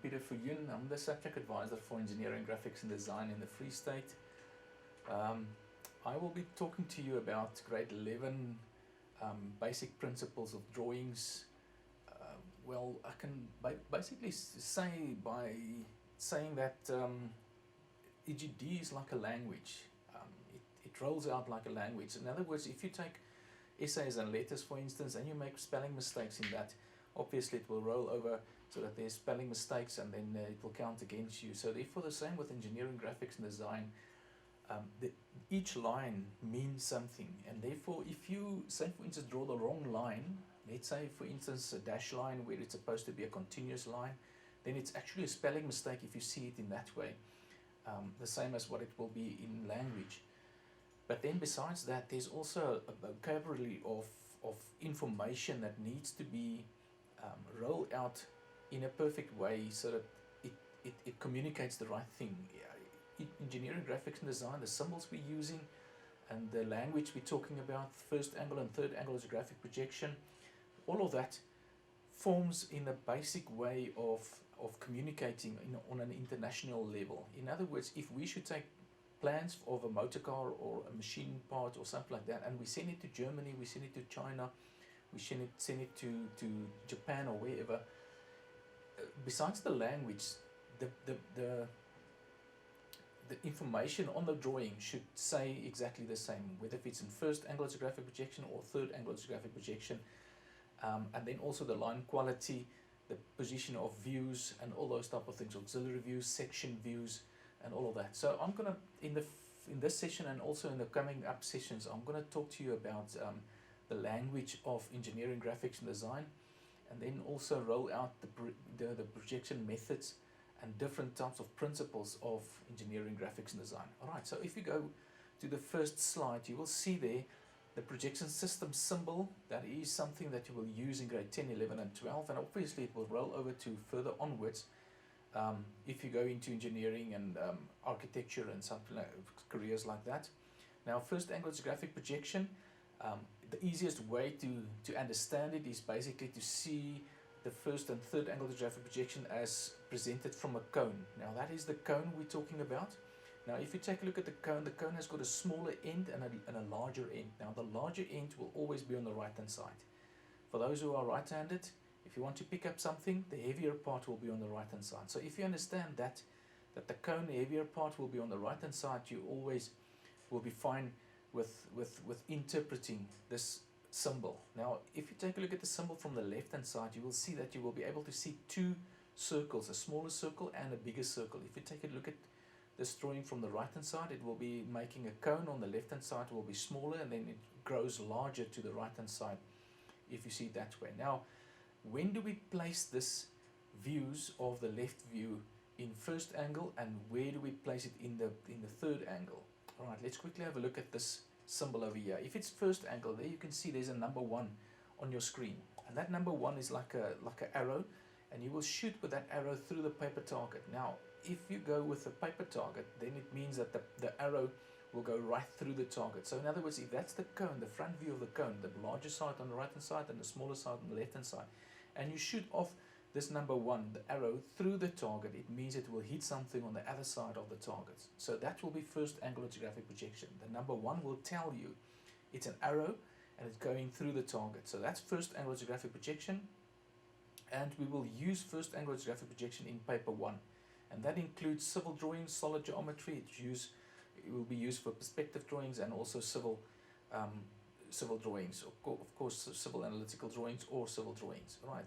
Peter Fuyun. I'm the subject advisor for engineering, graphics and design in the Free State. I will be talking to you about grade 11 basic principles of drawings. Well, I can basically say by saying that EGD is like a language. It rolls out like a language. In other words, if you take essays and letters, for instance, and you make spelling mistakes in that, obviously it will roll over so that there's spelling mistakes, and then it will count against you. So therefore, the same with engineering, graphics and design. Each line means something, and therefore if you say, for instance, draw the wrong line, let's say for instance a dash line where it's supposed to be a continuous line, then it's actually a spelling mistake if you see it in that way, the same as what it will be in language. But then besides that, there's also a vocabulary of information that needs to be rolled out in a perfect way so that it communicates the right thing. Engineering, graphics and design, the symbols we're using and the language we're talking about, first angle and third angle isographic projection, all of that forms in a basic way of communicating on an international level. In other words, if we should take plans of a motor car or a machine part or something like that, and we send it to Germany, we send it to China, we send it to Japan or wherever, besides the language, the information on the drawing should say exactly the same, whether if it's in first angle isographic projection or third angle isographic projection, and then also the line quality, the position of views and all those type of things, auxiliary views, section views and all of that. So I'm going to, in this session and also in the coming up sessions, I'm going to talk to you about the language of engineering, graphics and design, and then also roll out the projection methods and different types of principles of engineering, graphics and design. Alright, so if you go to the first slide, you will see there the projection system symbol. That is something that you will use in grade 10, 11 and 12, and obviously it will roll over to further onwards if you go into engineering and architecture and something like careers like that. Now, first angle isographic projection, the easiest way to understand it is basically to see the first and third angle isographic projection as presented from a cone. Now that is the cone we're talking about. Now if you take a look at the cone has got a smaller end and a larger end. Now the larger end will always be on the right hand side. For those who are right-handed, if you want to pick up something, the heavier part will be on the right hand side. So if you understand that the cone, the heavier part will be on the right hand side, you always will be fine with interpreting this symbol. Now if you take a look at the symbol from the left hand side, you will see that you will be able to see two circles, a smaller circle and a bigger circle. If you take a look at this drawing from the right hand side, it will be making a cone. On the left hand side it will be smaller, and then it grows larger to the right hand side if you see it that way. Now when do we place this views of the left view in first angle, and where do we place it in the third angle? Alright, let's quickly have a look at this symbol over here. If it's first angle, there you can see there's a number 1 on your screen, and that number 1 is like an arrow, and you will shoot with that arrow through the paper target. Now if you go with a paper target, then it means that the arrow will go right through the target. So in other words, if that's the cone, the front view of the cone, the larger side on the right hand side and the smaller side on the left hand side, and you shoot off this number 1, the arrow, through the target, it means it will hit something on the other side of the target. So that will be first angle isographic projection. The number 1 will tell you it's an arrow and it's going through the target. So that's first angle isographic projection, and we will use first angle isographic projection in paper 1, and that includes civil drawings, solid geometry. It will be used for perspective drawings and also civil drawings, of course civil analytical drawings or civil drawings, right?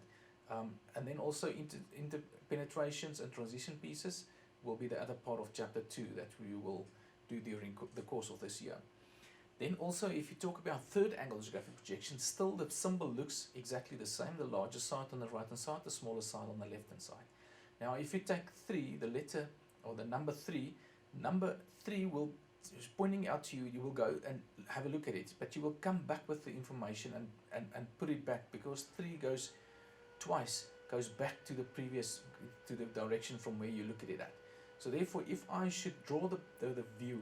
And then also interpenetrations and transition pieces will be the other part of chapter 2 that we will do during the course of this year. Then also, if you talk about third angle isographic projection, still the symbol looks exactly the same, the larger side on the right hand side, the smaller side on the left hand side. Now if you take 3, the letter or the number 3 will is pointing out to you, you will go and have a look at it, but you will come back with the information and put it back, because 3 goes back to the previous, to the direction from where you look at it at. So therefore, if I should draw the view,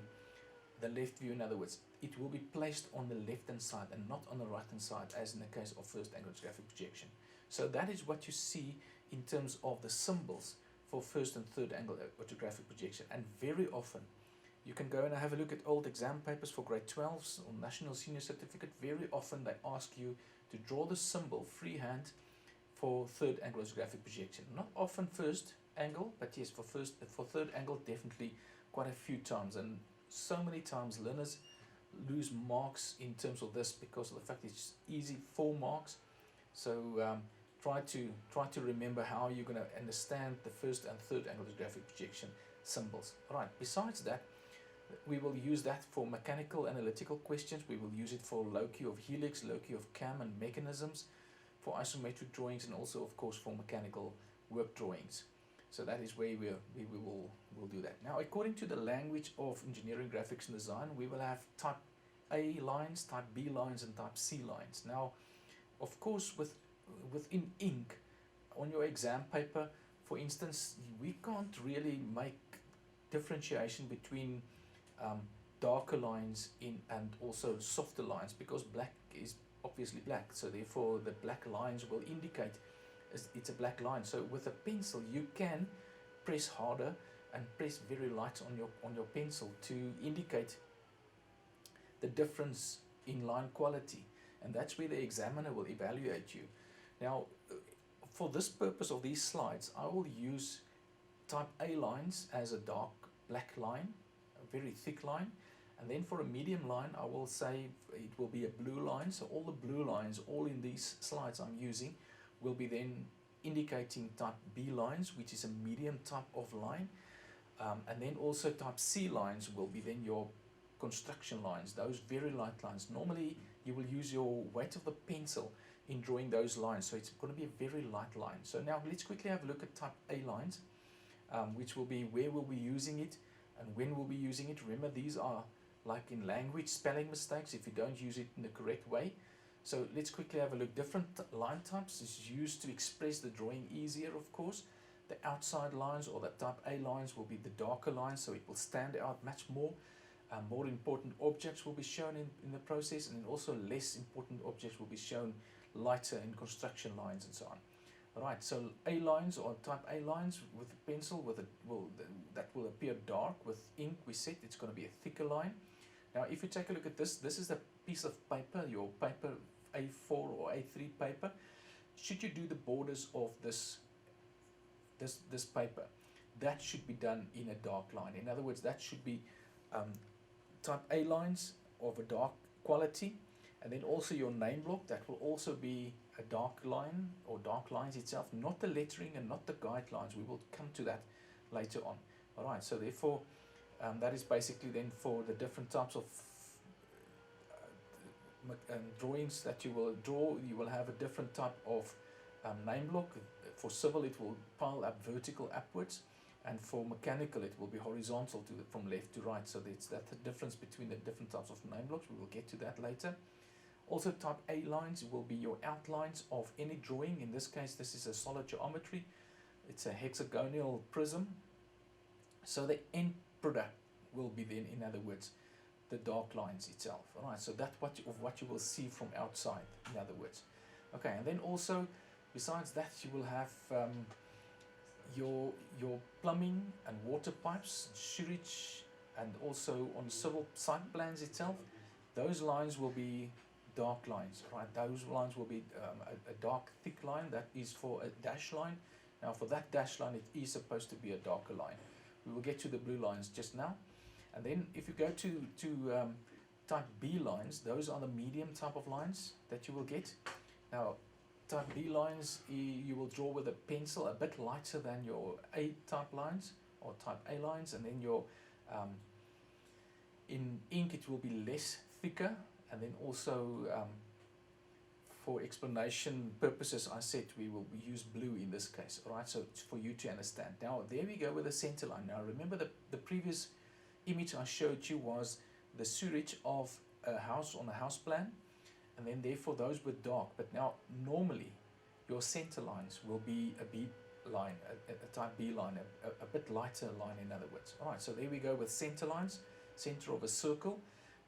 the left view in other words, it will be placed on the left hand side and not on the right hand side, as in the case of first angle isographic projection. So that is what you see in terms of the symbols for first and third angle orthographic projection. And very often, you can go and have a look at old exam papers for grade 12s or National Senior Certificate. Very often they ask you to draw the symbol freehand for third angle orthographic projection. Not often first angle, but yes, for third angle definitely quite a few times. And so many times learners lose marks in terms of this because of the fact it's easy, 4 marks. So try to remember how you're going to understand the first and third angle orthographic projection symbols. Right. Besides that, we will use that for mechanical analytical questions. We will use it for loci of helix, loci of cam and mechanisms, for isometric drawings, and also of course for mechanical work drawings. So that is where we'll do that. Now, according to the language of engineering, graphics and design, we will have type A lines, type B lines and type C lines. Now, of course, within ink on your exam paper, for instance, we can't really make differentiation between darker lines and also softer lines, because black is obviously black, so therefore the black lines will indicate it's a black line. So with a pencil you can press harder and press very light on your pencil to indicate the difference in line quality, and that's where the examiner will evaluate you. Now, for this purpose of these slides, I will use type A lines as a dark black line, a very thick line, and then for a medium line I will say it will be a blue line. So all the blue lines, all in these slides I'm using, will be then indicating type B lines, which is a medium type of line, and then also type C lines will be then your construction lines, those very light lines. Normally you will use your weight of the pencil in drawing those lines, so it's going to be a very light line. So now let's quickly have a look at type A lines, which will be where we'll be using it and when we'll be using it. Remember, these are like in language spelling mistakes if you don't use it in the correct way. So let's quickly have a look. Different line types is used to express the drawing easier, of course. The outside lines, or the type A lines, will be the darker lines, so it will stand out much more. More important objects will be shown in the process, and then also less important objects will be shown lighter in construction lines and so on. Alright, so A lines, or type A lines with a pencil, that will appear dark. With ink, we said it's going to be a thicker line. Now, if you take a look at this is a piece of paper, your paper A4 or A3 paper. Should you do the borders of this paper, that should be done in a dark line. In other words, that should be type A lines of a dark quality, and then also your name block, that will also be a dark line or dark lines itself, not the lettering and not the guidelines. We will come to that later on. Alright, so therefore that is basically then for the different types of drawings that you will draw. You will have a different type of name block. For civil it will pile up vertical upwards, and for mechanical it will be horizontal from left to right. So that's the difference between the different types of name blocks. We will get to that later. Also, type A lines will be your outlines of any drawing. In this case, this is a solid geometry. It's a hexagonal prism. So the end product will be then, in other words, the dark lines itself. Alright, so that's what you will see from outside, in other words. Okay, and then also, besides that, you will have your plumbing and water pipes, sewage, and also on civil site plans itself. Those lines will be dark lines, right? Those lines will be a dark thick line. That is for a dash line. Now, for that dash line, it is supposed to be a darker line. We will get to the blue lines just now. And then if you go to type B lines, those are the medium type of lines that you will get. Now, type B lines, you will draw with a pencil, a bit lighter than your A type lines or type A lines, and then your in ink it will be less thicker. And then also for explanation purposes, I said we will use blue in this case. Alright, so it's for you to understand. Now there we go with the center line. Now remember the previous image I showed you was the sewage of a house on a house plan, and then therefore those were dark. But now normally your center lines will be a B line, a type B line, a bit lighter line, in other words. Alright, so there we go with center lines, center of a circle.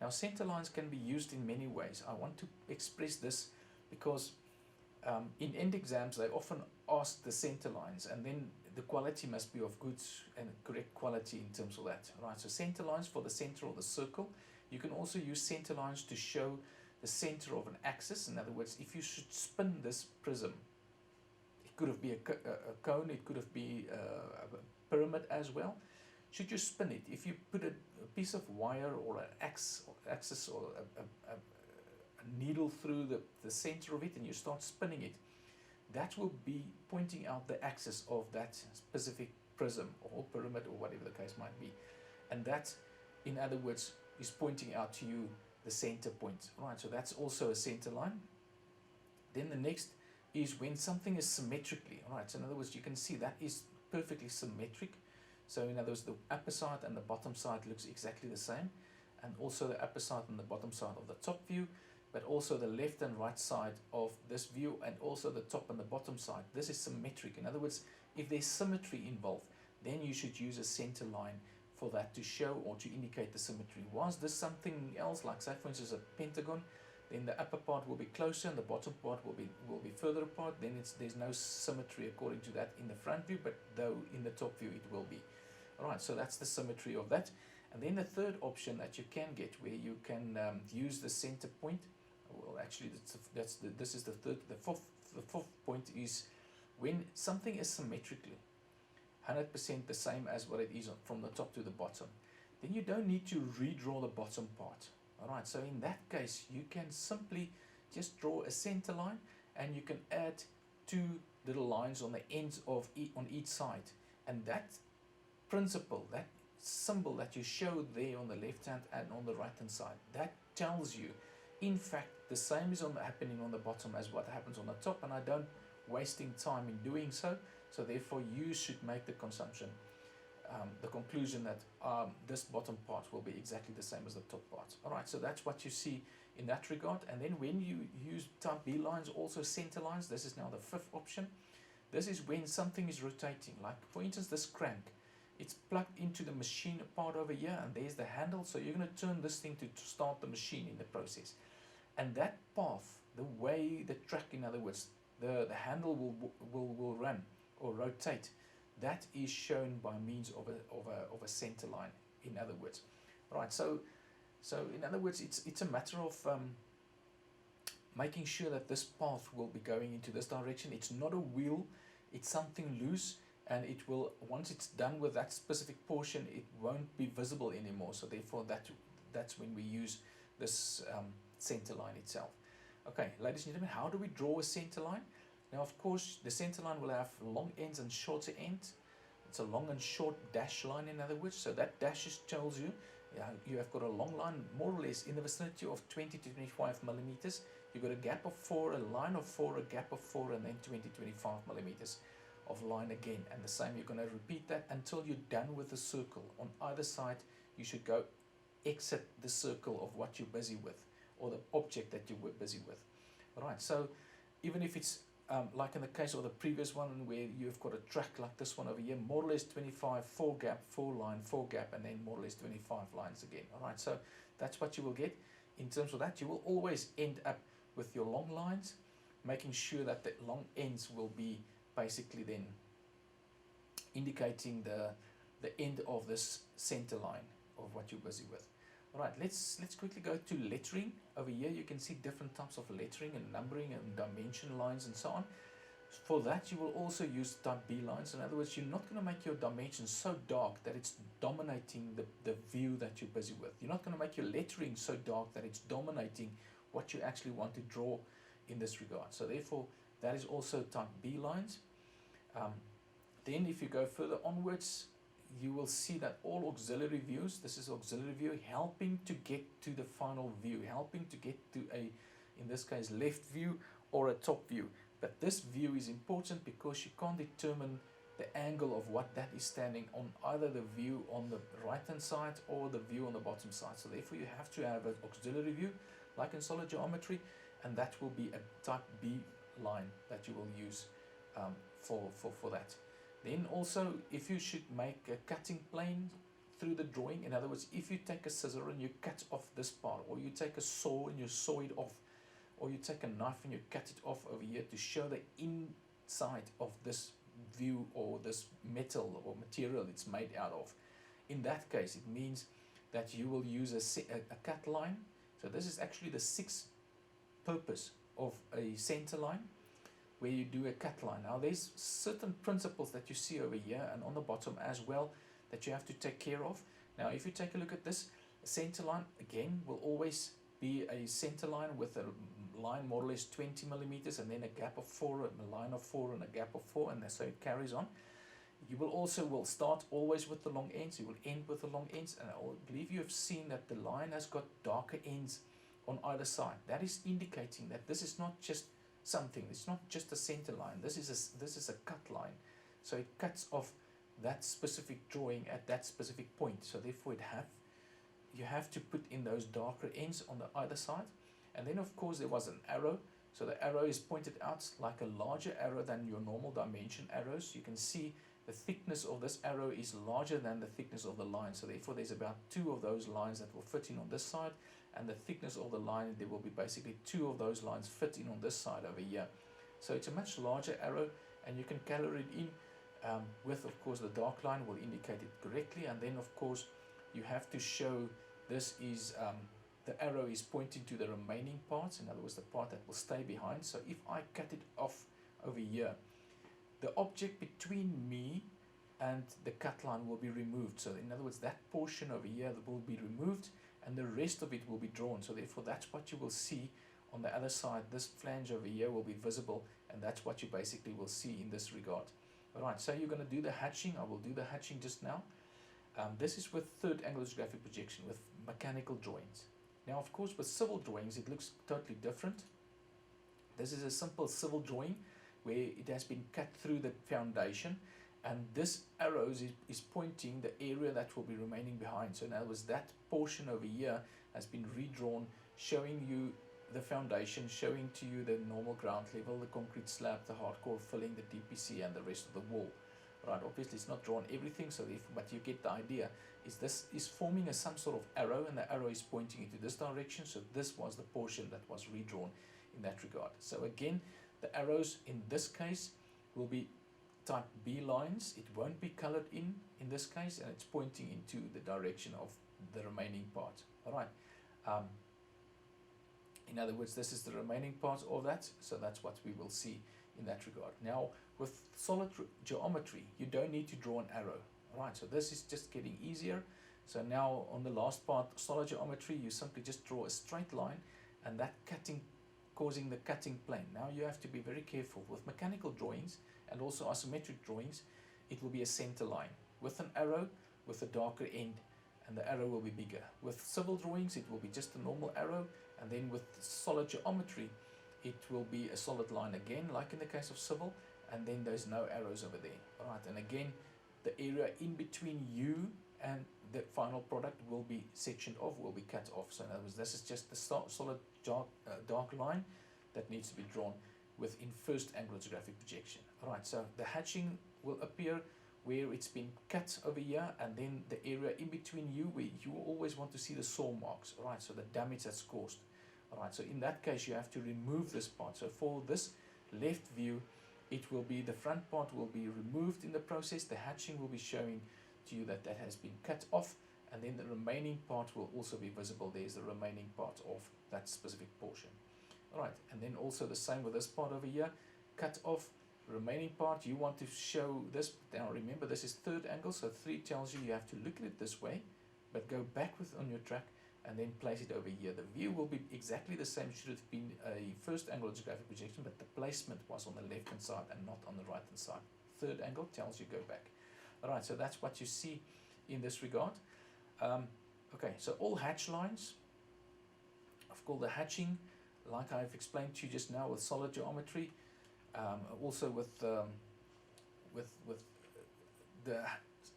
Now center lines can be used in many ways. I want to express this because In end exams, they often ask the center lines, and then the quality must be of good and correct quality in terms of that, right? So center lines for the center of the circle. You can also use center lines to show the center of an axis. In other words, if you should spin this prism, it could have been a cone, it could have been a pyramid as well. Should you spin it, if you put a piece of wire or an axis or a needle through the center of it and you start spinning it, that will be pointing out the axis of that specific prism or pyramid or whatever the case might be. And that, in other words, is pointing out to you the center point, right? So that's also a center line. Then the next is when something is symmetrically, right? So in other words, you can see that is perfectly symmetric. So in other words, the upper side and the bottom side looks exactly the same, and also the upper side and the bottom side of the top view, but also the left and right side of this view, and also the top and the bottom side. This is symmetric. In other words, if there's symmetry involved, then you should use a center line for that to show or to indicate the symmetry. Was this something else, like say for instance a pentagon, then the upper part will be closer and the bottom part will be further apart, then there's no symmetry according to that in the front view, but though in the top view it will be. Alright, so that's the symmetry of that. And then the third option that you can get, where you can use the center point. Well, actually, this is the third. The fourth point is when something is symmetrically 100% the same as what it is from the top to the bottom, then you don't need to redraw the bottom part. Alright, so in that case, you can simply just draw a center line, and you can add 2 little lines on the ends of on each side, and that principle, that symbol that you show there on the left hand and on the right hand side, that tells you in fact the same is happening on the bottom as what happens on the top, and I don't wasting time in doing so. So therefore you should make the conclusion that this bottom part will be exactly the same as the top part. Alright, so that's what you see in that regard. And then when you use type B lines, also center lines, this is now the fifth option. This is when something is rotating, like for instance this crank. It's plugged into the machine part over here, and there's the handle, so you're going to turn this thing to start the machine in the process. And that path, the way the track, in other words, the handle will run or rotate, that is shown by means of a center line, in other words. Right, so in other words, it's a matter of making sure that this path will be going into this direction. It's not a wheel, it's something loose, and it will, once it's done with that specific portion, it won't be visible anymore. So therefore that's when we use this center line itself. Okay, ladies and gentlemen, how do we draw a center line? Now of course the center line will have long ends and shorter ends. It's a long and short dash line, in other words. So that dash just tells you you have got a long line more or less in the vicinity of 20 to 25 millimeters. You've got a gap of 4, a line of 4, a gap of 4, and then 20 to 25 millimeters of line again. And the same, you're going to repeat that until you're done with the circle. On either side you should go exit the circle of what you're busy with, or the object that you were busy with. Alright, so even if it's like in the case of the previous one where you've got a track like this one over here, more or less 25, 4 gap, 4 line, 4 gap, and then more or less 25 lines again. Alright, so that's what you will get. In terms of that, you will always end up with your long lines, making sure that the long ends will be basically then indicating the end of this center line of what you're busy with. Alright, let's quickly go to lettering. Over here you can see different types of lettering and numbering and dimension lines and so on. For that you will also use type B lines. In other words, you're not going to make your dimensions so dark that it's dominating the view that you're busy with. You're not going to make your lettering so dark that it's dominating what you actually want to draw in this regard. So therefore that is also type B lines. Then if you go further onwards, you will see that all auxiliary views, this is auxiliary view, helping to get to the final view, helping to get to a, in this case, left view or a top view. But this view is important because you can't determine the angle of what that is standing on, either the view on the right hand side or the view on the bottom side. So therefore you have to have an auxiliary view like in solid geometry, and that will be a type B line that you will use for that. Then also, if you should make a cutting plane through the drawing, in other words, if you take a scissor and you cut off this part, or you take a saw and you saw it off, or you take a knife and you cut it off over here to show the inside of this view or this metal or material it's made out of. In that case, it means that you will use a cut line. So this is actually the sixth purpose of a center line, where you do a cut line. Now there's certain principles that you see over here and on the bottom as well that you have to take care of. Now if you take a look at this, a center line again will always be a center line with a line more or less 20 millimeters and then a gap of 4, a line of 4 and a gap of 4, and so it carries on. You will also start always with the long ends, you will end with the long ends, and I believe you have seen that the line has got darker ends on either side. That is indicating that this is not just something, it's not just a center line, this is a cut line. So it cuts off that specific drawing at that specific point. So therefore you have to put in those darker ends on the either side. And then of course there was an arrow. So the arrow is pointed out like a larger arrow than your normal dimension arrows. You can see the thickness of this arrow is larger than the thickness of the line. So therefore there's about 2 of those lines that will fit in on this side, and the thickness of the line, there will be basically 2 of those lines fit in on this side over here. So it's a much larger arrow, and you can color it in with, of course, the dark line will indicate it correctly. And then of course you have to show this is the arrow is pointing to the remaining parts, in other words the part that will stay behind. So if I cut it off over here, the object between me and the cut line will be removed. So in other words, that portion over here will be removed and the rest of it will be drawn. So therefore that's what you will see on the other side. This flange over here will be visible, and that's what you basically will see in this regard. Alright, so you're going to do the hatching. I will do the hatching just now. This is with third angle lithographic projection with mechanical drawings. Now of course with civil drawings it looks totally different. This is a simple civil drawing where it has been cut through the foundation, and this arrow is pointing the area that will be remaining behind. So in other words, that portion over here has been redrawn, showing you the foundation, showing to you the normal ground level, the concrete slab, the hardcore filling, the DPC, and the rest of the wall. Right, obviously it's not drawn everything, so but you get the idea. This is forming some sort of arrow, and the arrow is pointing into this direction. So this was the portion that was redrawn in that regard. So again, the arrows in this case will be type B lines. It won't be colored in this case, and it's pointing into the direction of the remaining part. Alright. In other words, this is the remaining part of that, so that's what we will see in that regard. Now, with solid geometry, you don't need to draw an arrow. Alright, so this is just getting easier. So now on the last part, solid geometry, you simply just draw a straight line, and that cutting causing the cutting plane. Now you have to be very careful with mechanical drawings and also isometric drawings. It will be a center line with an arrow with a darker end, and the arrow will be bigger. With civil drawings it will be just a normal arrow, and then with solid geometry it will be a solid line again, like in the case of civil, and then there's no arrows over there. Alright, and again the area in between you and the final product will be sectioned off, will be cut off. So in other words, this is just the solid dark line that needs to be drawn within first angle lithographic projection. Alright, so the hatching will appear where it's been cut over here, and then the area in between you, where you always want to see the saw marks. Alright, so the damage that's caused. Alright, so in that case you have to remove this part. So for this left view, it will be the front part will be removed in the process. The hatching will be showing to you that that has been cut off, and then the remaining part will also be visible. There's the remaining part of that specific portion. Alright, and then also the same with this part over here, cut off remaining part. You want to show this. Now remember, this is third angle, so 3 tells you have to look at it this way, but go back on your track and then place it over here. The view will be exactly the same, should have been a first angle lithographic projection, but the placement was on the left hand side and not on the right hand side. Third angle tells you go back. Alright, so that's what you see in this regard. Okay, so all hatch lines, I've called the hatching, like I've explained to you just now with solid geometry, also with the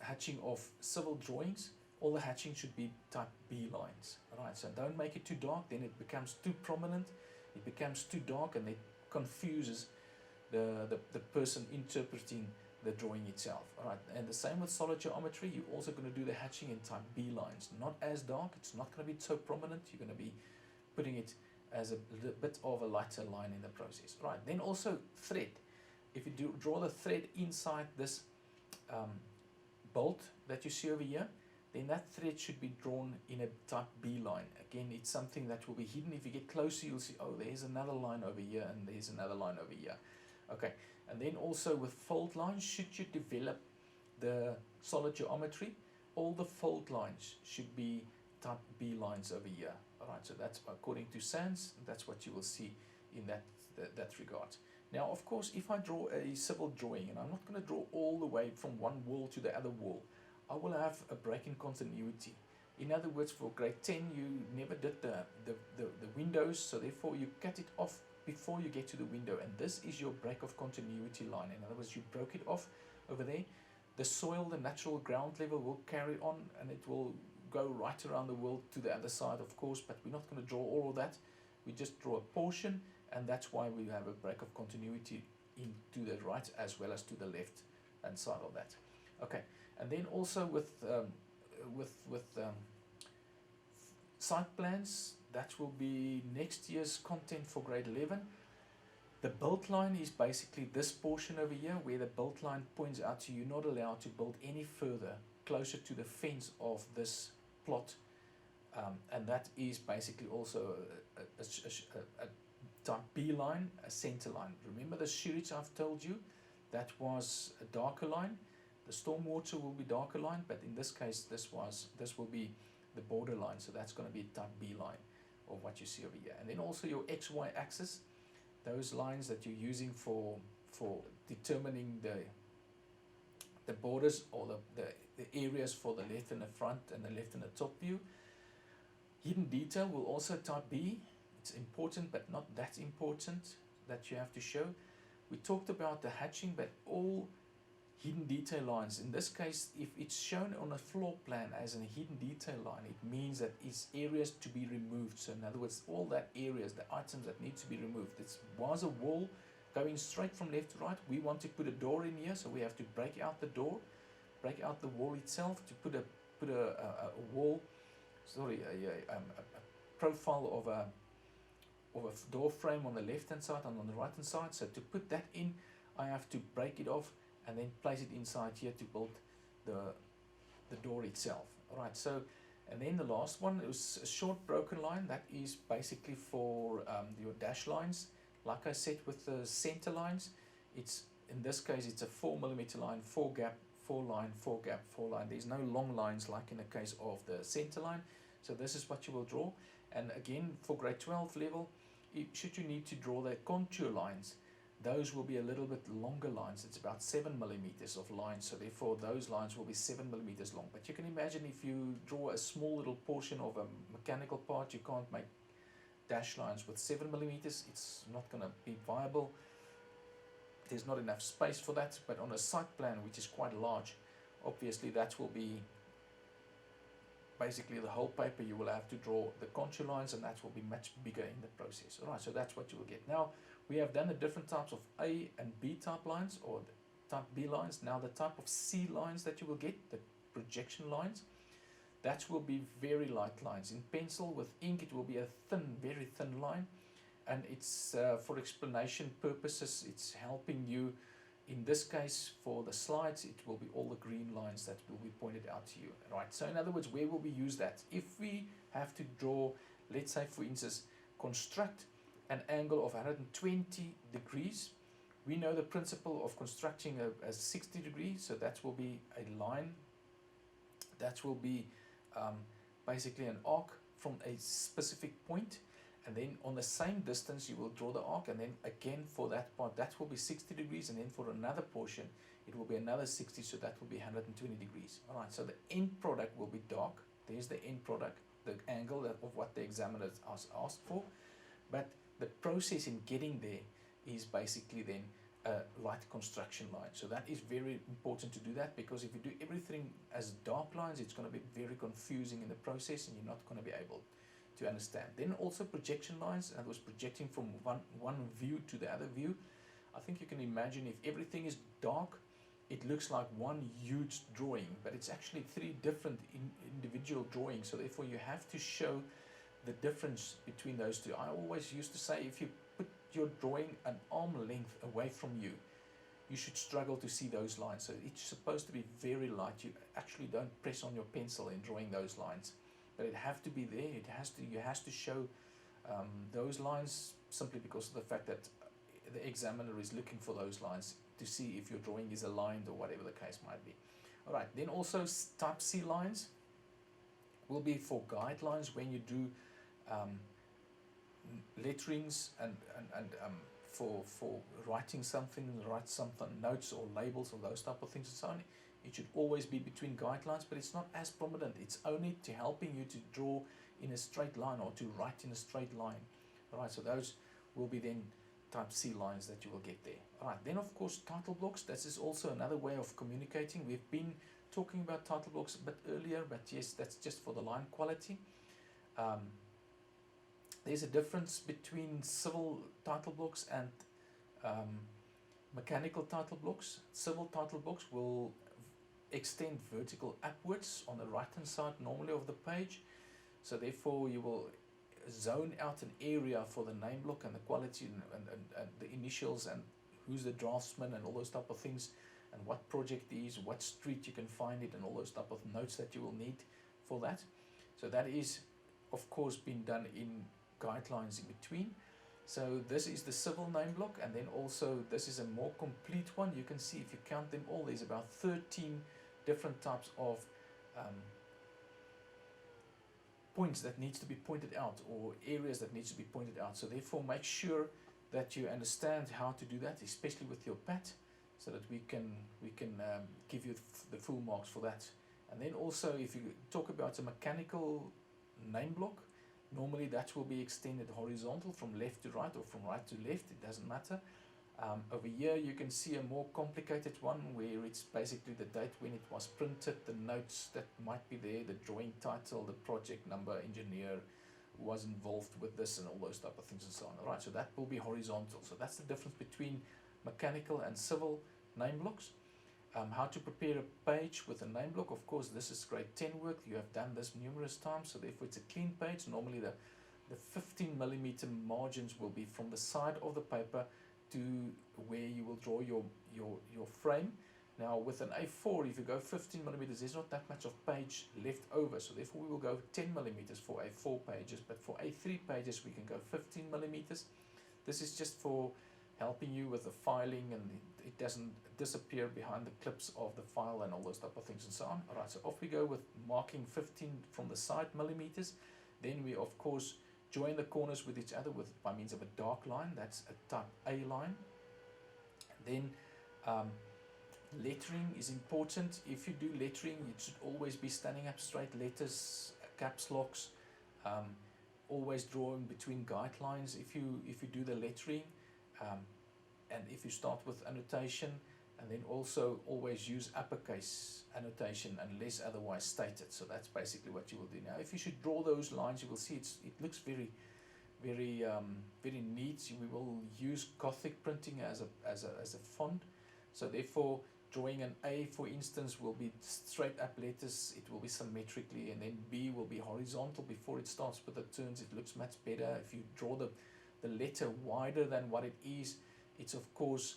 hatching of civil drawings. All the hatching should be type B lines. Alright, so don't make it too dark, then it becomes too prominent, it becomes too dark, and it confuses the person interpreting the drawing itself. Alright, and the same with solid geometry, you're also going to do the hatching in type B lines. Not as dark, it's not going to be so prominent, you're going to be putting it as a bit of a lighter line in the process. Right, then also thread. If you do draw the thread inside this bolt that you see over here, then that thread should be drawn in a type B line. Again, it's something that will be hidden. If you get closer, you'll see, oh, there's another line over here and there's another line over here. Okay, and then also with fold lines, should you develop the solid geometry, all the fold lines should be type B lines over here. Alright, so that's according to SANS, that's what you will see in that regard. Now, of course, if I draw a civil drawing, and I'm not going to draw all the way from one wall to the other wall, I will have a break in continuity. In other words, for grade 10, you never did the windows, so therefore you cut it off before you get to the window, and this is your break of continuity line. In other words, you broke it off over there. The soil, the natural ground level will carry on, and it will go right around the world to the other side, of course, but we're not going to draw all of that. We just draw a portion, and that's why we have a break of continuity into the right as well as to the left hand side of that. Okay, and then also with site plans, that will be next year's content for grade 11. The build line is basically this portion over here, where the build line points out to you not allowed to build any further closer to the fence of this plot, and that is basically also a type B line, a center line. Remember the shirits I've told you, that was a darker line. The stormwater will be darker line, but in this case this will be the border line, so that's going to be a type B line of what you see over here. And then also your XY axis, those lines that you're using for determining the borders or the areas for the left and the front and the left and the top view. Hidden detail will also type B. It's important but not that important that you have to show. We talked about the hatching, but all hidden detail lines, in this case, if it's shown on a floor plan as a hidden detail line, it means that it's areas to be removed. So in other words, all that areas, the items that need to be removed. It was a wall going straight from left to right. We want to put a door in here, so we have to break out the door, break out the wall itself to put a wall, sorry, a profile of a door frame on the left hand side and on the right hand side. So to put that in, I have to break it off and then place it inside here to build the door itself. Alright, so, and then the last one is a short broken line. That is basically for your dash lines. Like I said with the center lines, it's, in this case, it's a 4mm line, 4 gap, 4 line, 4 gap, 4 line. There's no long lines like in the case of the center line. So this is what you will draw. And again, for grade 12 level, should you need to draw the contour lines, those will be a little bit longer lines. It's about 7mm of line, so therefore those lines will be 7mm long. But you can imagine if you draw a small little portion of a mechanical part, you can't make dash lines with 7mm. It's not going to be viable. There's not enough space for that. But on a site plan, which is quite large, obviously that will be basically the whole paper. You will have to draw the contour lines, and that will be much bigger in the process. Alright, so that's what you will get. Now, we have done the different types of A and B type lines, or type B lines. Now the type of C lines that you will get, the projection lines, that will be very light lines. In pencil with ink, it will be a thin, very thin line, and it's for explanation purposes, it's helping you. In this case, for the slides, it will be all the green lines that will be pointed out to you. Right. So in other words, where will we use that? If we have to draw, let's say for instance, construct an angle of 120 degrees, we know the principle of constructing a 60 degrees, so that will be a line, that will be basically an arc from a specific point, and then on the same distance you will draw the arc, and then again for that part that will be 60 degrees, and then for another portion it will be another 60, so that will be 120 degrees. Alright, so the end product will be dark. There's the end product, the angle of what the examiner has asked for, but the process in getting there is basically then a light construction line. So that is very important to do that, because if you do everything as dark lines, it's going to be very confusing in the process and you're not going to be able to understand. Then also projection lines, and was projecting from one view to the other view. I think you can imagine if everything is dark, it looks like one huge drawing, but it's actually 3 different individual drawings. So therefore you have to show the difference between those two. I always used to say, if you put your drawing an arm length away from you, you should struggle to see those lines. So it's supposed to be very light. You actually don't press on your pencil in drawing those lines, but it have to be there. You has to show those lines, simply because of the fact that the examiner is looking for those lines to see if your drawing is aligned or whatever the case might be. All right, then also type C lines will be for guidelines when you do letterings and for writing something, write something, notes or labels or those type of things and so on. It should always be between guidelines, but it's not as prominent. It's only to helping you to draw in a straight line or to write in a straight line. All right, so those will be then type C lines that you will get there. All right, then of course title blocks. This is also another way of communicating. We've been talking about title blocks a bit earlier, but yes, that's just for the line quality. There's a difference between civil title blocks and mechanical title blocks. Civil title blocks will extend vertical upwards on the right hand side normally of the page, so therefore you will zone out an area for the name block and the quality and the initials and who's the draftsman and all those type of things, and what project is, what street you can find it, and all those type of notes that you will need for that. So that is of course been done in guidelines in between. So this is the civil name block, and then also this is a more complete one. You can see if you count them all, there's about 13 different types of points that needs to be pointed out, or areas that needs to be pointed out. So therefore make sure that you understand how to do that, especially with your PAT, so that we can give you the full marks for that. And then also if you talk about a mechanical name block, normally that will be extended horizontal from left to right or from right to left, it doesn't matter. Over here you can see a more complicated one where it's basically the date when it was printed, the notes that might be there, the drawing title, the project number, engineer who was involved with this, and all those type of things and so on. Alright, so that will be horizontal. So that's the difference between mechanical and civil name blocks. How to prepare a page with a name block. Of course, this is grade 10 work. You have done this numerous times, so therefore it's a clean page. Normally the 15mm margins will be from the side of the paper to where you will draw your frame. Now with an A4, if you go 15mm, there's not that much of page left over, so therefore we will go 10mm for A4 pages, but for A3 pages we can go 15mm. This is just for helping you with the filing, and it doesn't disappear behind the clips of the file and all those type of things and so on. Alright, so off we go with marking 15 from the side millimeters. Then we of course join the corners with each other by means of a dark line. That's a type A line. Then lettering is important. If you do lettering, it should always be standing up straight letters, caps locks, always drawing between guidelines if you do the lettering, and if you start with annotation, and then also always use uppercase annotation unless otherwise stated. So that's basically what you will do. Now if you should draw those lines, you will see it looks very neat. We will use Gothic printing as a font, so therefore drawing an A, for instance, will be straight up letters, it will be symmetrically, and then B will be horizontal before it starts with the turns. It looks much better. If you draw the letter wider than what it is, it's of course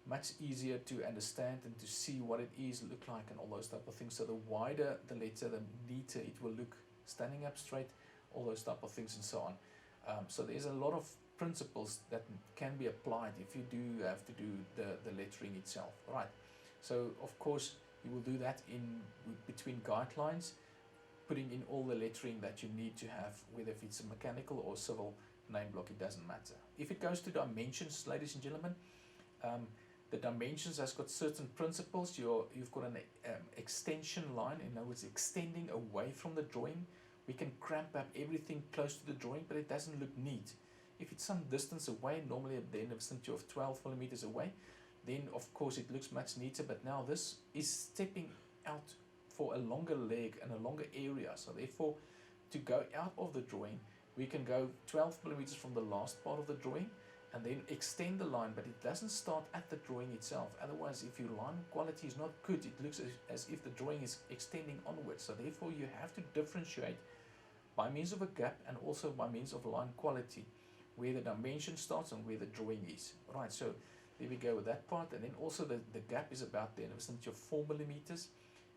much easier to understand and to see what it is look like and all those type of things. So the wider the letter, the neater it will look, standing up straight, all those type of things and so on. So there's a lot of principles that can be applied if you do have to do the lettering itself. Right. So of course you will do that in between guidelines, putting in all the lettering that you need to have, whether if it's a mechanical or civil name block, it doesn't matter. If it goes to dimensions, ladies and gentlemen, the dimensions has got certain principles. You've got an extension line, in other words, extending away from the drawing. We can cramp up everything close to the drawing, but it doesn't look neat. If it's some distance away, normally at the vicinity of 12mm away, then of course it looks much neater. But now this is stepping out for a longer leg and a longer area, so therefore to go out of the drawing, we can go 12mm from the last part of the drawing and then extend the line, but it doesn't start at the drawing itself. Otherwise, if your line quality is not good, it looks as if the drawing is extending onwards. So therefore you have to differentiate by means of a gap and also by means of line quality, where the dimension starts and where the drawing is. Right, so there we go with that part. And then also the gap is about the vicinity of 4 millimeters.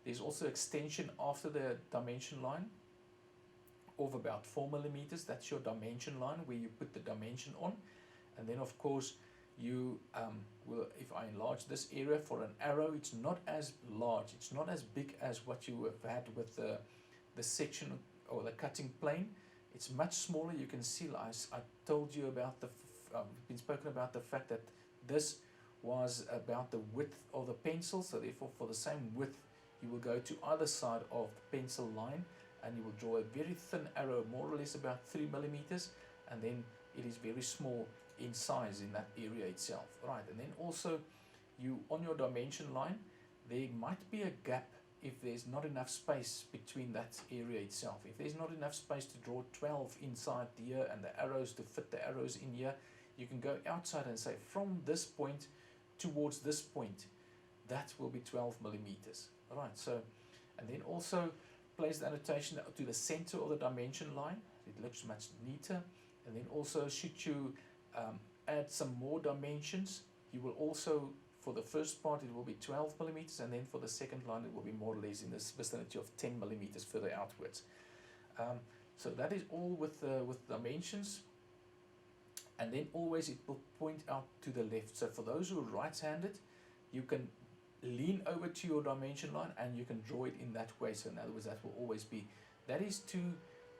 There's also extension after the dimension line of about 4 millimeters. That's your dimension line where you put the dimension on. And then of course you will, if I enlarge this area for an arrow, it's not as large, it's not as big as what you have had with the section or the cutting plane. It's much smaller. You can see, I told you about been spoken about the fact that this was about the width of the pencil, so therefore for the same width you will go to either side of the pencil line and you will draw a very thin arrow, more or less about 3 millimeters, and then it is very small in size in that area itself. Right, and then also you, on your dimension line, there might be a gap if there's not enough space between that area itself. If there's not enough space to draw 12 inside here and the arrows to fit the arrows in here, you can go outside and say from this point towards this point, that will be 12 millimeters. Right, so, and then also place the annotation to the center of the dimension line. It looks much neater. And then also, should you add some more dimensions, you will also, for the first part it will be 12 millimeters, and then for the second line it will be more or less in this vicinity of 10 millimeters further outwards. So that is all with dimensions. And then always it will point out to the left. So for those who are right-handed, you can lean over to your dimension line and you can draw it in that way. So in other words, that will always be, that is to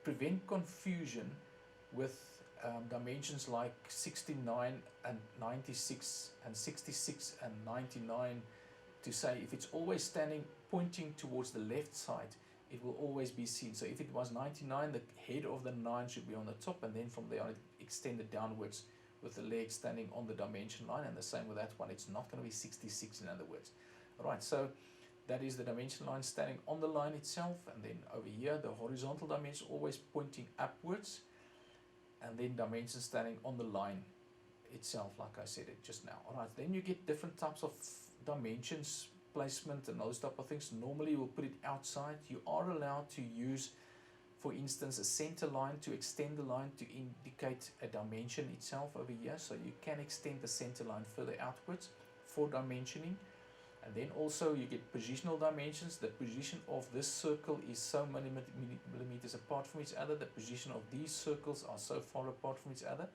prevent confusion with dimensions like 69 and 96 and 66 and 99, to say if it's always standing pointing towards the left side, it will always be seen. So if it was 99, the head of the 9 should be on the top, and then from there on it extended downwards with the leg standing on the dimension line, and the same with that one. It's not going to be 66 in other words. Alright, so that is the dimension line standing on the line itself, and then over here the horizontal dimension always pointing upwards, and then dimension standing on the line itself, like I said it just now. Alright, then you get different types of dimensions, placement and those type of things. Normally we'll put it outside. You are allowed to use, for instance, a center line to extend the line to indicate a dimension itself over here. So you can extend the center line further outwards for dimensioning. And then also you get positional dimensions. The position of this circle is so many millimeters apart from each other. The position of these circles are so far apart from each other.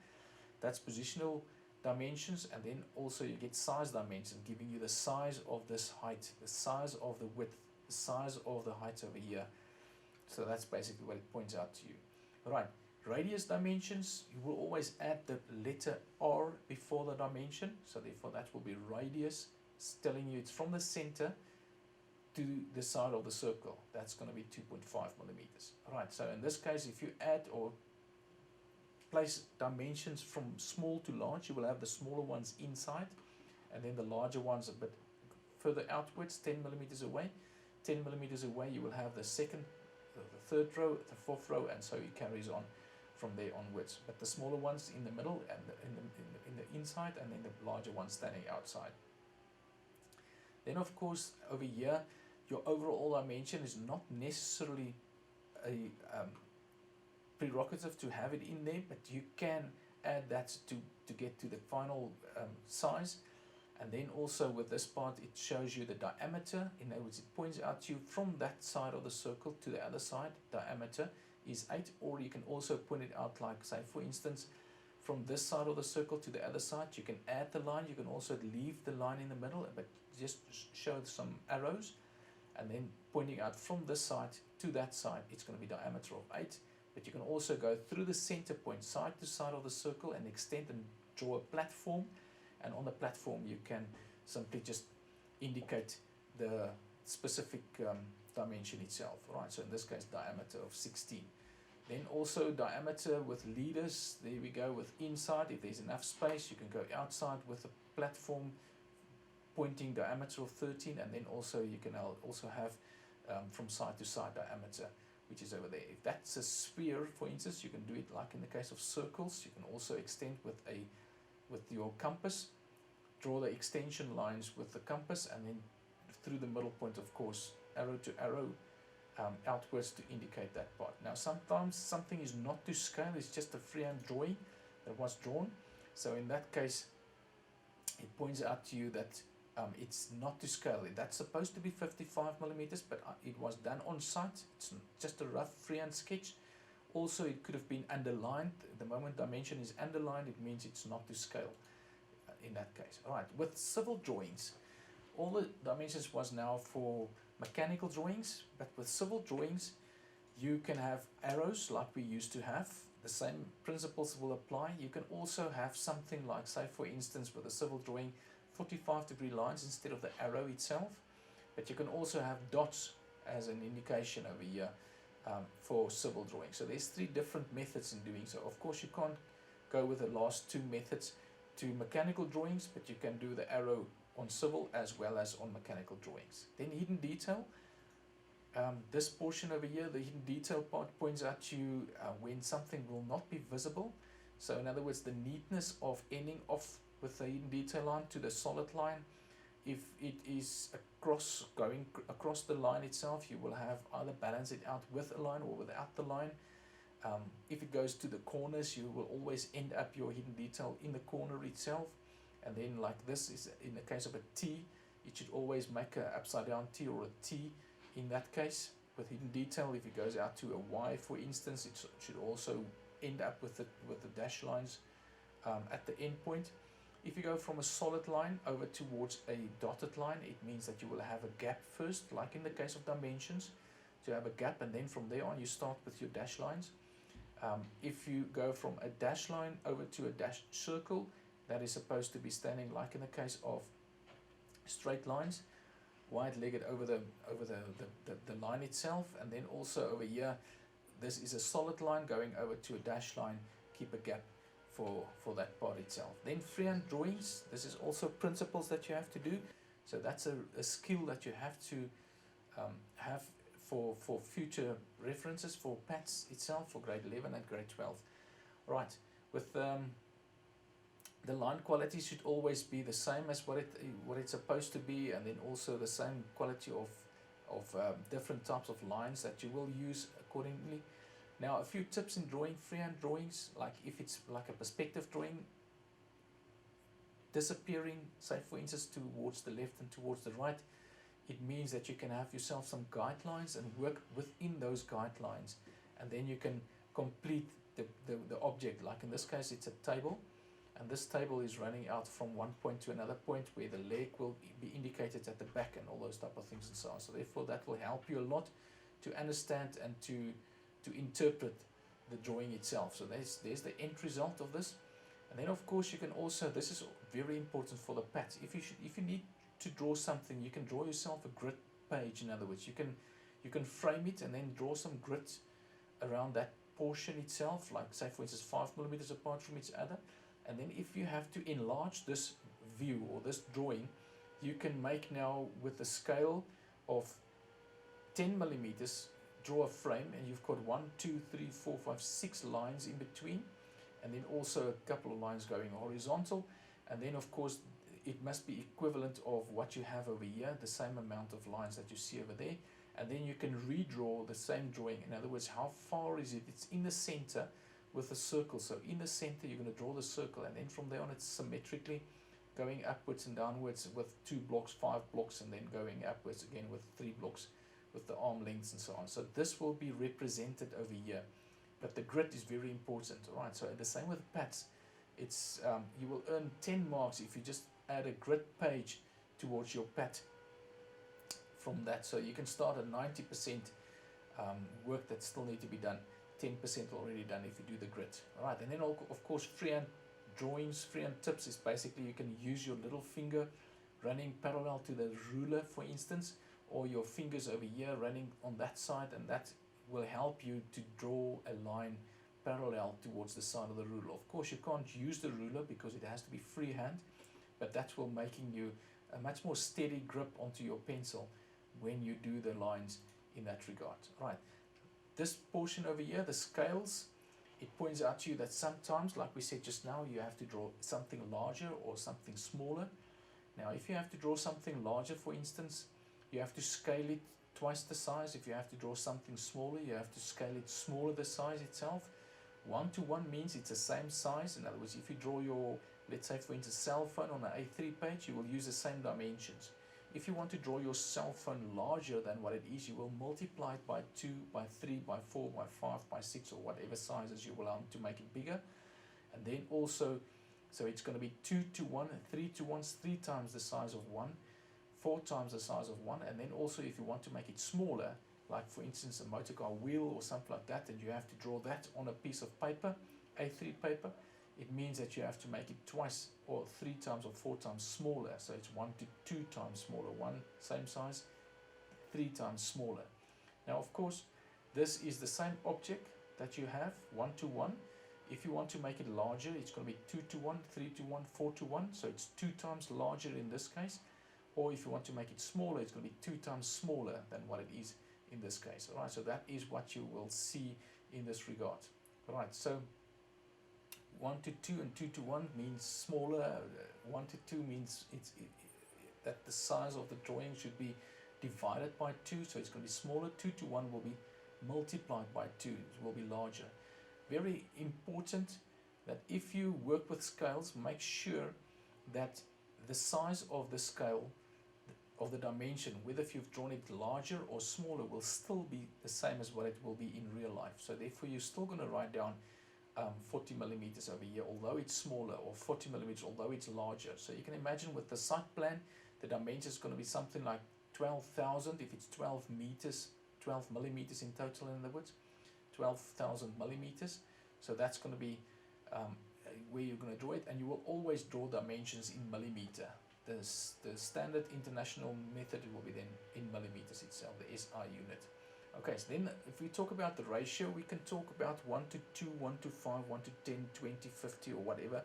That's positional dimensions. And then also you get size dimensions, giving you the size of this height, the size of the width, the size of the height over here. So that's basically what it points out to you. Right, radius dimensions, you will always add the letter R before the dimension. So therefore that will be radius. It's telling you it's from the center to the side of the circle. That's going to be 2.5 millimeters. Right, so in this case, if you add or place dimensions from small to large, you will have the smaller ones inside, and then the larger ones a bit further outwards, 10 millimeters away. 10 millimeters away, you will have the second, the third row, the fourth row, and so it carries on from there onwards. But the smaller ones in the middle and in the inside, and then the larger ones standing outside. Then of course over here, your overall dimension is not necessarily a prerogative to have it in there, but you can add that to get to the final size. And then also with this part, it shows you the diameter. In other words, it points out to you from that side of the circle to the other side, diameter is 8, or you can also point it out like, say for instance, from this side of the circle to the other side, you can add the line. You can also leave the line in the middle, but just show some arrows, and then pointing out from this side to that side, it's going to be diameter of 8. But you can also go through the center point, side to side of the circle, and extend and draw a platform. And on the platform, you can simply just indicate the specific dimension itself. Right. So in this case, diameter of 16. Then also diameter with leaders. There we go with inside. If there's enough space, you can go outside with a platform pointing diameter of 13, and then also you can also have from side to side diameter, which is over there. If that's a sphere, for instance, you can do it like in the case of circles. You can also extend with your compass, draw the extension lines with the compass, and then through the middle point, of course, arrow to arrow outwards to indicate that part. Now sometimes something is not to scale, it's just a freehand drawing that was drawn. So in that case, it points out to you that it's not to scale. That's supposed to be 55 millimeters, but it was done on site. It's just a rough freehand sketch. Also, it could have been underlined. The moment dimension is underlined, it means it's not to scale in that case. All right, with civil drawings, all the dimensions was now for mechanical drawings, but with civil drawings, you can have arrows like we used to have. The same principles will apply. You can also have something like, say for instance, with a civil drawing, 45-degree lines instead of the arrow itself. But you can also have dots as an indication over here for civil drawing. So there's 3 different methods in doing so. Of course, you can't go with the last 2 methods to mechanical drawings, but you can do the arrow on civil as well as on mechanical drawings. Then hidden detail. This portion over here, the hidden detail part, points out to you when something will not be visible. So in other words, the neatness of ending off with the hidden detail line to the solid line. If it is going across the line itself, you will have either balance it out with a line or without the line. If it goes to the corners, you will always end up your hidden detail in the corner itself. And then like this is in the case of a T, it should always make an upside down T or a T in that case. With hidden detail, if it goes out to a Y for instance, it should also end up with the dash lines at the end point. If you go from a solid line over towards a dotted line, it means that you will have a gap first, like in the case of dimensions, to have a gap, and then from there on you start with your dash lines. If you go from a dash line over to a dashed circle, that is supposed to be standing like in the case of straight lines, wide-legged over the line itself, and then also over here, this is a solid line going over to a dash line, keep a gap for that part itself. Then freehand drawings, this is also principles that you have to do. So that's a skill that you have to have for future references for PATS itself, for grade 11 and grade 12. Right, with the line quality should always be the same as what it's supposed to be, and then also the same quality of different types of lines that you will use accordingly. Now, a few tips in drawing freehand drawings, like if it's like a perspective drawing, disappearing, say for instance, towards the left and towards the right, it means that you can have yourself some guidelines and work within those guidelines, and then you can complete the object. Like in this case, it's a table, and this table is running out from one point to another point where the leg will be indicated at the back and all those type of things and so on. So therefore, that will help you a lot to understand and to interpret the drawing itself. So there's the end result of this. And then of course you can also, this is very important for the PATS, if you need to draw something, you can draw yourself a grid page. In other words, you can frame it and then draw some grids around that portion itself, like say for instance 5 millimeters apart from each other. And then if you have to enlarge this view or this drawing, you can make now with a scale of 10 millimeters, draw a frame, and you've got 1, 2, 3, 4, 5, 6 lines in between, and then also a couple of lines going horizontal. And then of course it must be equivalent of what you have over here, the same amount of lines that you see over there. And then you can redraw the same drawing. In other words, how far is it? It's in the center with a circle. So in the center you're going to draw the circle, and then from there on it's symmetrically going upwards and downwards with 2 blocks, 5 blocks, and then going upwards again with 3 blocks with the arm lengths and so on. So this will be represented over here, but the grid is very important. All right, so the same with PATS. It's you will earn 10 marks if you just add a grid page towards your PAT from that. So you can start at 90% work that still need to be done, 10% already done if you do the grid. All right, and then of course freehand drawings, freehand tips is basically you can use your little finger running parallel to the ruler, for instance, or your fingers over here running on that side, and that will help you to draw a line parallel towards the side of the ruler. Of course you can't use the ruler because it has to be freehand, but that will making you a much more steady grip onto your pencil when you do the lines in that regard. Right, this portion over here, the scales, it points out to you that sometimes, like we said just now, you have to draw something larger or something smaller. Now if you have to draw something larger, for instance, you have to scale it twice the size. If you have to draw something smaller, you have to scale it smaller, the size itself. 1:1 means it's the same size. In other words, if you draw your, let's say for instance, cell phone on an A3 page, you will use the same dimensions. If you want to draw your cell phone larger than what it is, you will multiply it by 2, by 3, by 4, by 5, by 6, or whatever sizes you want to make it bigger. And then also, so it's going to be 2:1, 3:1 is 3 times the size of 1, 4 times the size of 1. And then also if you want to make it smaller, like for instance a motor car wheel or something like that, and you have to draw that on a piece of paper, A3 paper, it means that you have to make it twice or 3 times or 4 times smaller. So it's 1 to 2 times smaller, 1 same size, 3 times smaller. Now of course this is the same object that you have, 1:1. If you want to make it larger, it's going to be 2:1, 3:1, 4:1, so it's 2 times larger in this case. Or if you want to make it smaller, it's going to be 2 times smaller than what it is in this case. Alright, so that is what you will see in this regard. Alright, so 1:2 and 2:1 means smaller. 1:2 means that the size of the drawing should be divided by 2, so it's going to be smaller. 2:1 will be multiplied by 2, it will be larger. Very important that if you work with scales, make sure that the size of the scale, of the dimension, whether if you've drawn it larger or smaller, will still be the same as what it will be in real life. So therefore you're still going to write down 40 millimeters over here, although it's smaller, or 40 millimeters, although it's larger. So you can imagine with the site plan, the dimension is going to be something like 12,000, if it's 12 meters, 12 millimeters in total, in other words, 12,000 millimeters. So that's going to be where you're going to draw it, and you will always draw dimensions in millimeter. The standard international method will be then in millimeters itself, the SI unit. Okay, so then if we talk about the ratio, we can talk about 1:2, 1:5, 1:10, 20, 50, or whatever,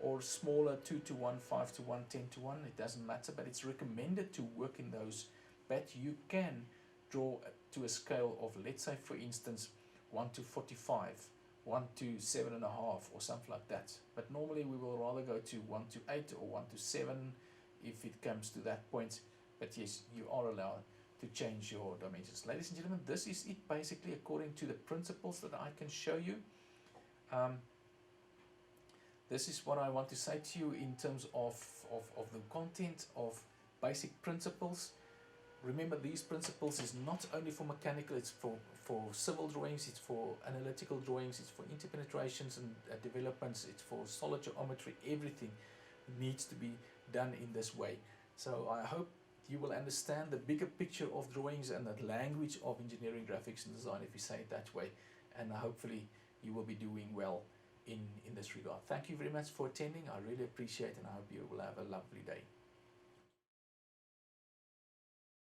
or smaller, 2:1, 5:1, 10:1, it doesn't matter, but it's recommended to work in those. But you can draw to a scale of, let's say for instance, 1:45, 1:7.5, or something like that. But normally we will rather go to 1:8 or 1:7 if it comes to that point. But yes, you are allowed to change your dimensions. Ladies and gentlemen, this is it basically according to the principles that I can show you. This is what I want to say to you in terms of the content of basic principles. Remember, these principles is not only for mechanical, it's for civil drawings, it's for analytical drawings, it's for interpenetrations and developments, it's for solid geometry. Everything needs to be done in this way. So I hope you will understand the bigger picture of drawings and the language of engineering, graphics and design, if you say it that way, and hopefully you will be doing well in this regard. Thank you very much for attending. I really appreciate it, and I hope you will have a lovely day.